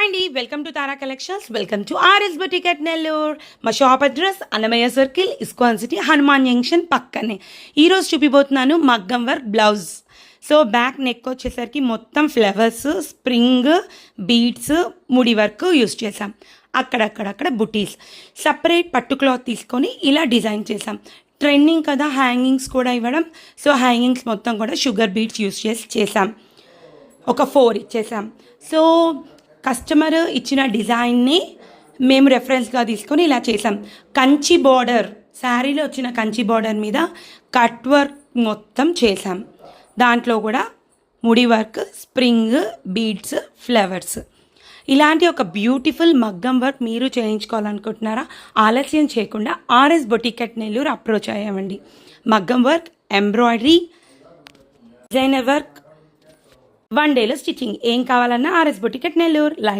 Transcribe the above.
Hi అండి, welcome to Tara collections. Welcome to RS boutique at Nellore. మా shop address Annamayya circle, ISKCON city, Hanuman junction పక్కనే. ఈరోజు చూపిపోతున్నాను మగ్గం work blouse. So back neck వచ్చేసరికి మొత్తం ఫ్లవర్స్, స్ప్రింగ్, బీడ్స్, ముడి వర్క్ యూస్ చేసాం. అక్కడక్కడక్కడ బుటీస్, సపరేట్ పట్టు క్లాత్ తీసుకొని ఇలా డిజైన్ చేసాం. ట్రెండింగ్ కదా, హ్యాంగింగ్స్ కూడా ఇవ్వడం. సో హ్యాంగింగ్స్ మొత్తం కూడా షుగర్ బీడ్స్ యూస్ చేసాం. ఒక 4 ఇచ్చేసాం. సో కస్టమర్ ఇచ్చిన డిజైన్ని మేము రెఫరెన్స్గా తీసుకొని ఇలా చేసాం. కంచి బార్డర్, శారీలో వచ్చిన కంచి బార్డర్ మీద కట్ వర్క్ మొత్తం చేసాం. దాంట్లో కూడా ముడి వర్క్, స్ప్రింగ్, బీడ్స్, ఫ్లవర్స్, ఇలాంటి ఒక బ్యూటిఫుల్ మగ్గం వర్క్ మీరు చేయించుకోవాలనుకుంటున్నారా? ఆలస్యం చేయకుండా RS boutique at Nellore approach అయ్యామండి. మగ్గం వర్క్, ఎంబ్రాయిడరీ, డిజైనర్ వర్క్, 1 డేలో స్టిచ్చింగ్. ఏం కావాలన్నా ఆర్ఎస్ బొటిక్ అట్ నెల్లూరు.